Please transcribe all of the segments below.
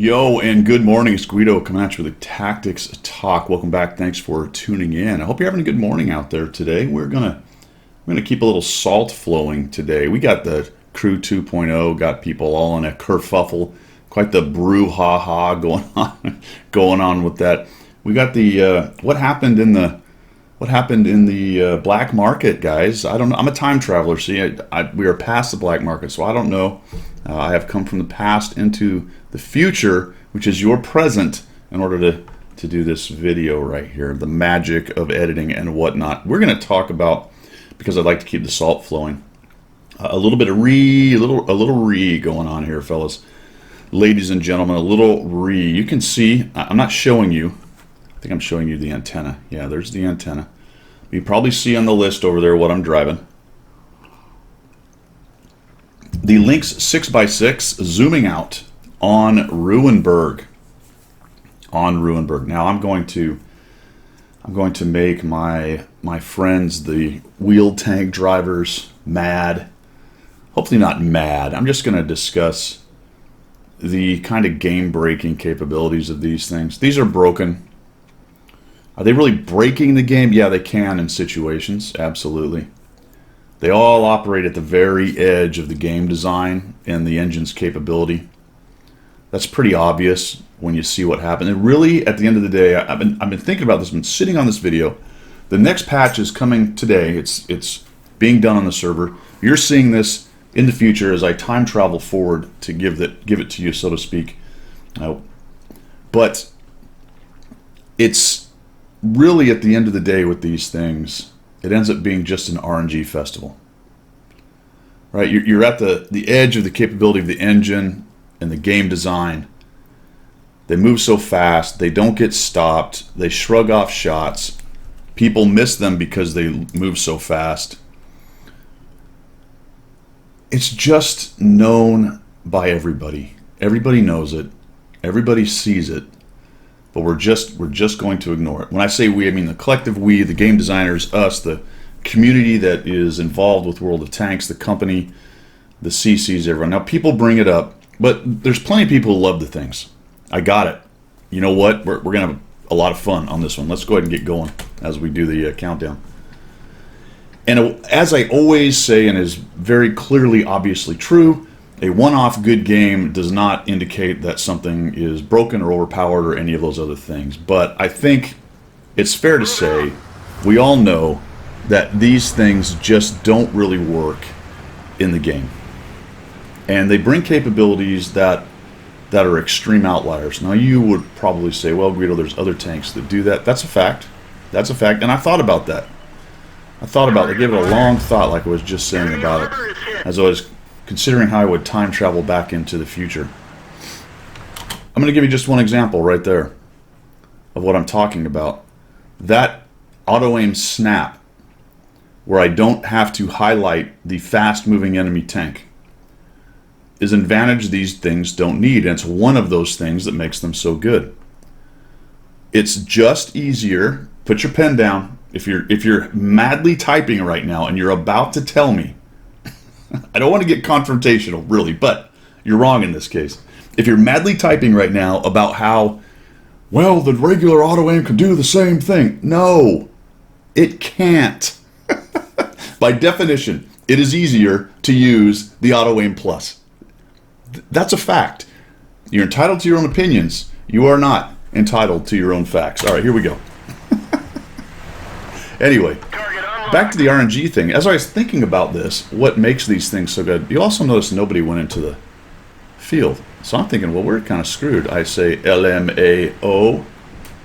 Yo, and good morning. It's Guido coming at you with a Tactics Talk. Welcome back. Thanks for tuning in. I hope you're having a good morning out there today. We're gonna keep a little salt flowing today. We got the Crew 2.0, got people all in a kerfuffle, quite the brouhaha going on with that. We got the what happened in the black market, guys. I don't know. I'm a time traveler. See, we are past the black market, so I don't know. I have come from the past into the future, which is your present, in order to do this video right here. The magic of editing and whatnot. We're going to talk about, because I'd like to keep the salt flowing, a little bit of Reee, a little Reee going on here, fellas, ladies and gentlemen. A little Reee. You can see. I'm not showing you. I think I'm showing you the antenna. Yeah, there's the antenna. You probably see on the list over there what I'm driving. The Lynx 6x6 zooming out on Ruinberg. Now I'm going to make my friends, the wheel tank drivers, mad. Hopefully not mad. I'm just going to discuss the kind of game-breaking capabilities of these things. These are broken. Are they really breaking the game? Yeah, they can in situations, absolutely. They all operate at the very edge of the game design and the engine's capability. That's pretty obvious when you see what happened. And really, at the end of the day, I've been thinking about this, I've been sitting on this video. The next patch is coming today. It's being done on the server. You're seeing this in the future as I time travel forward to give it to you, so to speak. But it's really, at the end of the day with these things, it ends up being just an RNG festival, right? You're at the edge of the capability of the engine and the game design. They move so fast, they don't get stopped, they shrug off shots. People miss them because they move so fast. It's just known by everybody. Everybody knows it. Everybody sees it. But we're just going to ignore it. When I say we, I mean the collective we, the game designers, us, the community that is involved with World of Tanks, the company, the CCs, everyone. Now, people bring it up, but there's plenty of people who love the things. I got it. You know what? We're going to have a lot of fun on this one. Let's go ahead and get going as we do the countdown. And as I always say, and is very clearly, obviously true, a one-off good game does not indicate that something is broken or overpowered or any of those other things. But I think it's fair to say we all know that these things just don't really work in the game. And they bring capabilities that are extreme outliers. Now, you would probably say, well, Guido, there's other tanks that do that. That's a fact. That's a fact. And I thought about that. I gave it a long thought, like I was just saying about it, as I was considering how I would time travel back into the future. I'm going to give you just one example right there of what I'm talking about. That auto-aim snap, where I don't have to highlight the fast-moving enemy tank, is an advantage these things don't need, and it's one of those things that makes them so good. It's just easier. Put your pen down. If you're madly typing right now and you're about to tell me, I don't want to get confrontational, really, but you're wrong in this case. If you're madly typing right now about how, well, the regular auto-aim can do the same thing. No, it can't. By definition, it is easier to use the auto-aim plus. That's a fact. You're entitled to your own opinions. You are not entitled to your own facts. All right, here we go. Anyway, back to the RNG thing. As I was thinking about this, what makes these things so good, you also notice nobody went into the field. So I'm thinking, well, we're kind of screwed. I say LMAO,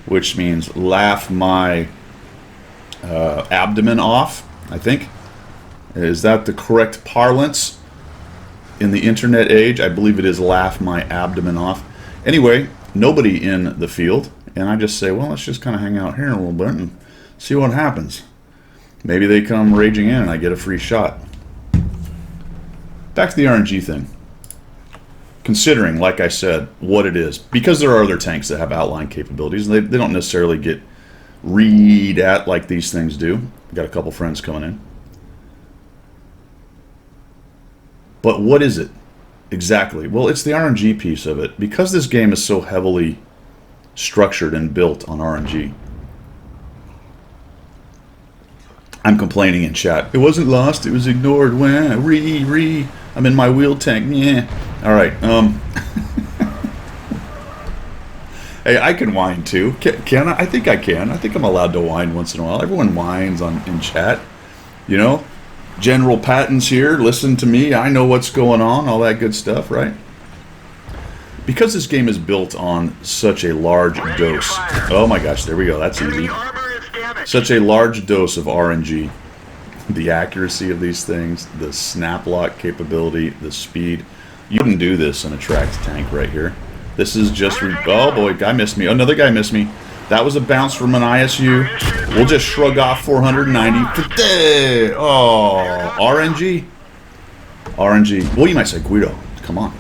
which means laugh my abdomen off, I think. Is that the correct parlance in the internet age? I believe it is laugh my abdomen off. Anyway, nobody in the field. And I just say, well, let's just kind of hang out here a little bit and see what happens. Maybe they come raging in and I get a free shot. Back to the RNG thing. Considering, like I said, what it is, because there are other tanks that have outline capabilities, and they don't necessarily get read at like these things do. I've got a couple friends coming in. But what is it? Exactly. Well, it's the RNG piece of it. Because this game is so heavily structured and built on RNG. I'm complaining in chat. It wasn't lost, it was ignored. Wah, Ree. I'm in my wheel tank. Yeah. Alright, hey, I can whine too. Can I? I think I can. I think I'm allowed to whine once in a while. Everyone whines in chat. You know? General Patton's here. Listen to me. I know what's going on. All that good stuff, right? Because this game is built on such a large dose. Oh my gosh, there we go. That's easy. Such a large dose of RNG. The accuracy of these things, the snap lock capability, the speed. You wouldn't do this in a tracked tank right here. This is just... oh boy, guy missed me. Another guy missed me. That was a bounce from an ISU. We'll just shrug off 490. Oh, RNG. RNG. Well, you might say, Guido, come on.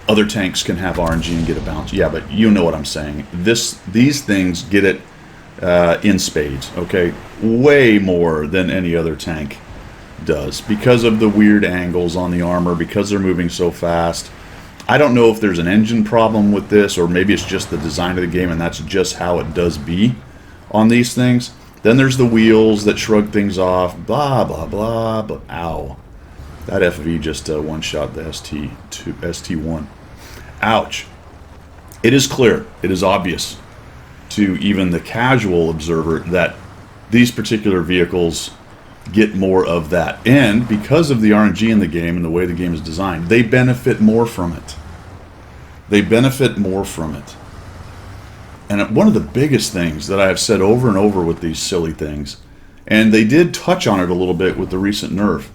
Other tanks can have RNG and get a bounce. Yeah, but you know what I'm saying. These things get it in spades, okay? Way more than any other tank does. Because of the weird angles on the armor, because they're moving so fast. I don't know if there's an engine problem with this, or maybe it's just the design of the game and that's just how it does be on these things. Then there's the wheels that shrug things off, blah, blah, blah, but ow. That FV just one-shot the ST1. Ouch. It is clear, it is obvious to even the casual observer that these particular vehicles get more of that. And because of the RNG in the game and the way the game is designed, they benefit more from it. They benefit more from it. And one of the biggest things that I have said over and over with these silly things, and they did touch on it a little bit with the recent nerf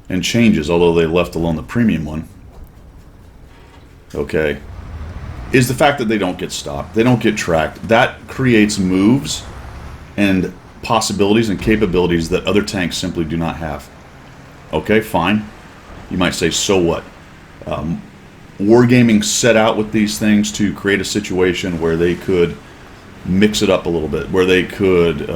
and changes, although they left alone the premium one, okay, is the fact that they don't get stopped. They don't get tracked. That creates moves and possibilities and capabilities that other tanks simply do not have. Okay, fine. You might say, so what? Wargaming set out with these things to create a situation where they could mix it up a little bit, where they could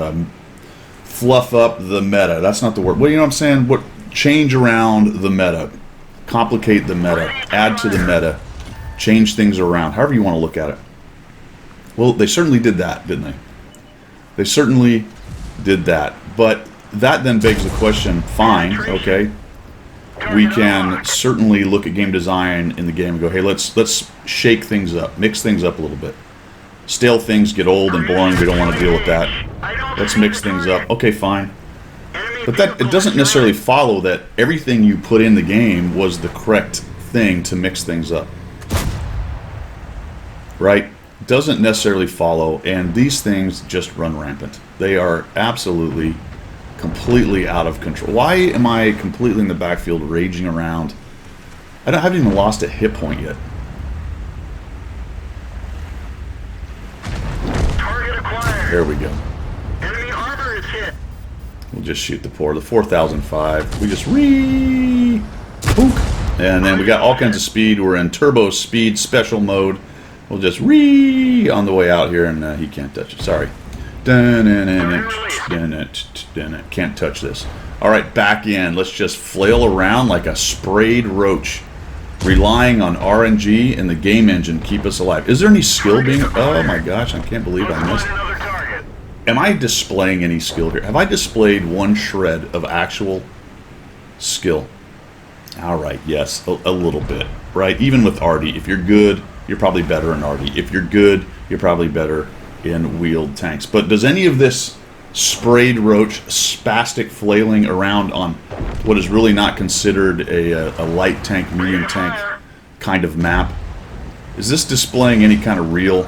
fluff up the meta. That's not the word. Well, you know what I'm saying? What, change around the meta, complicate the meta, add to the meta, change things around, however you want to look at it. Well, they certainly did that, didn't they? They certainly did that. But that then begs the question, fine, okay, we can certainly look at game design in the game and go, hey, let's shake things up, mix things up a little bit. Stale things get old and boring, we don't want to deal with that. Let's mix things up. Okay, fine. But that it doesn't necessarily follow that everything you put in the game was the correct thing to mix things up. Right? Doesn't necessarily follow, and these things just run rampant. They are absolutely, completely out of control. Why am I completely in the backfield raging around? I haven't even lost a hit point yet. Target acquired. There we go. Enemy armor is hit. We'll just shoot the poor. The 4005. We just Reee! Book. And then we got all kinds of speed. We're in turbo speed special mode. We'll just Reee on the way out here, and he can't touch it. Sorry. Can't touch this. Alright, back in. Let's just flail around like a sprayed roach. Relying on RNG and the game engine keep us alive. Is there any skill being... oh my gosh, I can't believe I missed. Am I displaying any skill here? Have I displayed one shred of actual skill? Alright, yes, a little bit. Right? Even with Artie, if you're good, you're probably better in Artie. If you're good, you're probably better in wheeled tanks. But does any of this sprayed roach spastic flailing around on what is really not considered a light tank, medium tank kind of map, is this displaying any kind of real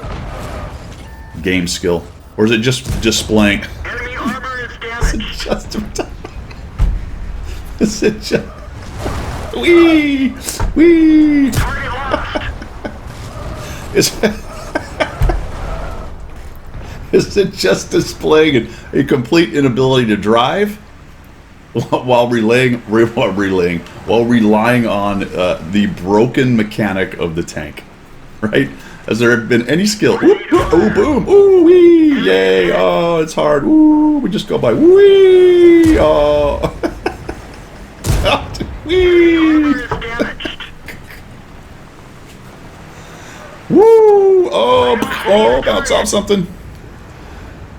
game skill? Or is it just displaying... Enemy armor is damaged. Is it just... Wee! Wee! Target lost. Is it just displaying a complete inability to drive while relying on the broken mechanic of the tank, right? Has there been any skill? Ooh, oh, boom! Ooh, wee! Yay! Oh, it's hard. Ooh, we just go by. Wee! Oh, wee! Armor is damaged. Oh, bounce off something.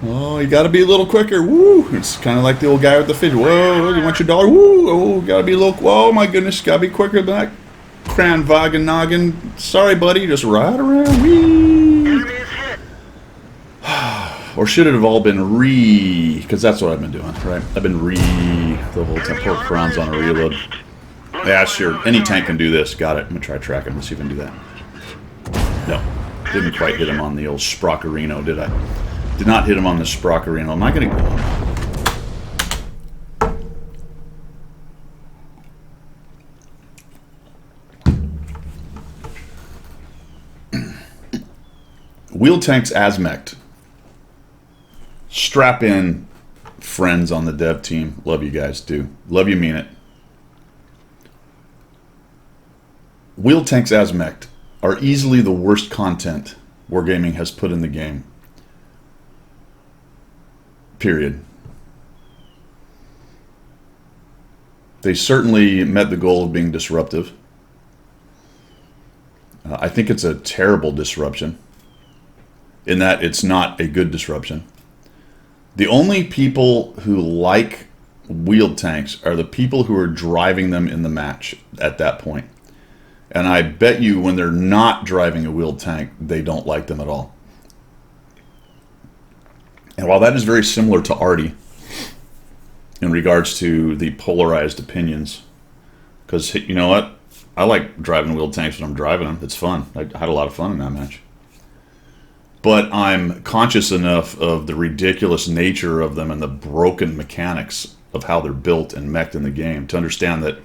Oh, you got to be a little quicker. Woo! It's kind of like the old guy with the fish. Whoa, you want your dollar? Woo! Oh, got to be a little. Oh my goodness, got to be quicker than that. Cranvagen noggin. Sorry, buddy. Just ride around. Wee! Enemy is hit. Or should it have all been Reee? Because that's what I've been doing, right? I've been Reee the whole time. Poor Kron's on a reload. Yeah, sure. Any tank can do this. Got it. I'm going to try tracking. Let's see if I can do that. No. Didn't quite hit him on the old Sprockerino, did I? Did not hit him on the Sprockerino. Am I going to... Wheel tanks as mech'd. Strap in, friends on the dev team. Love you guys, do. Love you, mean it. Wheel tanks as mech'd are easily the worst content Wargaming has put in the game. Period. They certainly met the goal of being disruptive. I think it's a terrible disruption in that it's not a good disruption. The only people who like wheeled tanks are the people who are driving them in the match at that point. And I bet you when they're not driving a wheeled tank, they don't like them at all. And while that is very similar to Artie in regards to the polarized opinions, because you know what? I like driving wheeled tanks when I'm driving them. It's fun. I had a lot of fun in that match. But I'm conscious enough of the ridiculous nature of them and the broken mechanics of how they're built and mech'd in the game to understand that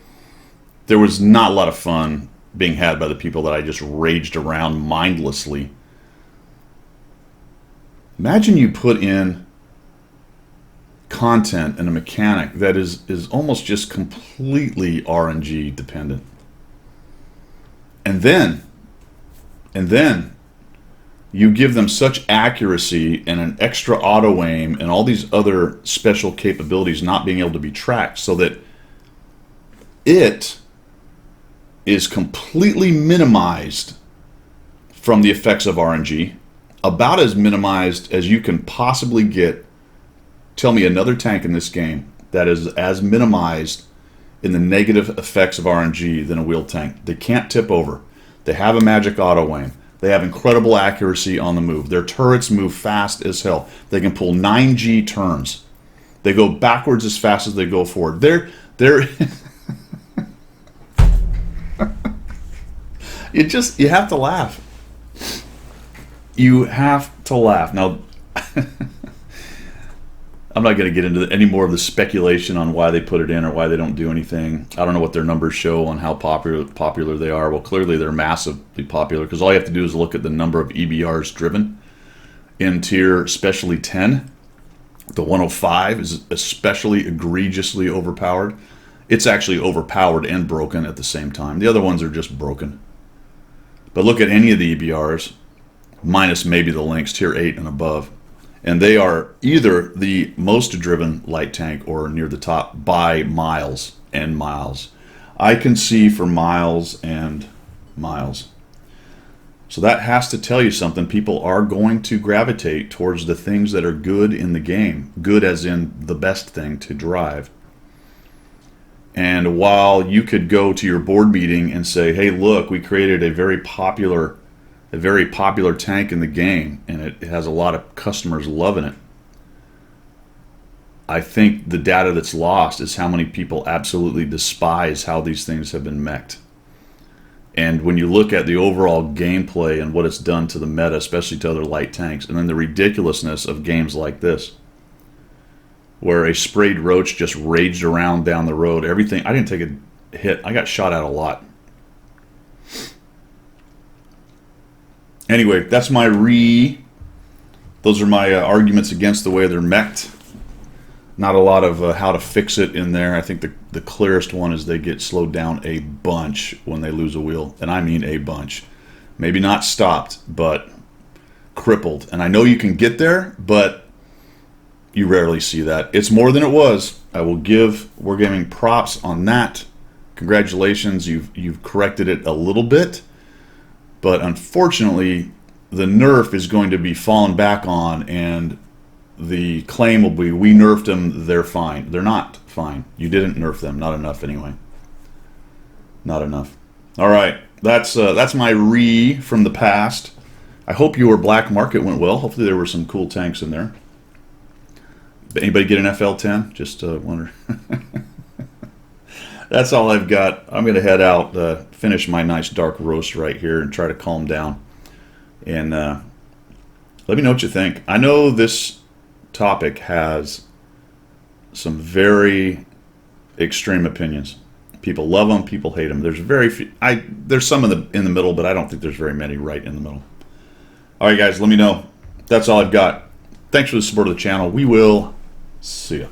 there was not a lot of fun being had by the people that I just raged around mindlessly. Imagine you put in content and a mechanic that is almost just completely RNG dependent. And then you give them such accuracy and an extra auto aim and all these other special capabilities not being able to be tracked so that it is completely minimized from the effects of RNG, about as minimized as you can possibly get. Tell me another tank in this game that is as minimized in the negative effects of RNG than a wheeled tank. They can't tip over. They have a magic auto aim. They have incredible accuracy on the move. Their turrets move fast as hell. They can pull 9G turns. They go backwards as fast as they go forward. They're you have to laugh. You have to laugh. Now, I'm not going to get into any more of the speculation on why they put it in or why they don't do anything. I don't know what their numbers show on how popular they are. Well, clearly they're massively popular because all you have to do is look at the number of EBRs driven in tier especially 10. The 105 is especially egregiously overpowered. It's actually overpowered and broken at the same time. The other ones are just broken. But look at any of the EBRs, minus maybe the Lynx, tier 8 and above. And they are either the most driven light tank or near the top by miles and miles. I can see for miles and miles. So that has to tell you something. People are going to gravitate towards the things that are good in the game. Good as in the best thing to drive. And while you could go to your board meeting and say, hey, look, we created a very popular tank in the game, and it has a lot of customers loving it. I think the data that's lost is how many people absolutely despise how these things have been mech'd. And when you look at the overall gameplay and what it's done to the meta, especially to other light tanks, and then the ridiculousness of games like this, where a sprayed roach just raged around down the road, everything, I didn't take a hit. I got shot at a lot. Anyway, that's my those are my arguments against the way they're mech'd. Not a lot of how to fix it in there. I think the clearest one is they get slowed down a bunch when they lose a wheel. And I mean a bunch. Maybe not stopped, but crippled. And I know you can get there, but you rarely see that. It's more than it was. I will give Wargaming props on that. Congratulations, you've corrected it a little bit. But unfortunately, the nerf is going to be fallen back on, and the claim will be, we nerfed them, they're fine. They're not fine. You didn't nerf them. Not enough anyway. Not enough. All right. That's my Ree from the past. I hope your black market went well. Hopefully there were some cool tanks in there. Anybody get an FL10? Just wonder. That's all I've got. I'm going to head out, finish my nice dark roast right here, and try to calm down. And let me know what you think. I know this topic has some very extreme opinions. People love them, people hate them. There's very few. There's some in the middle, but I don't think there's very many right in the middle. All right, guys, let me know. That's all I've got. Thanks for the support of the channel. We will see ya.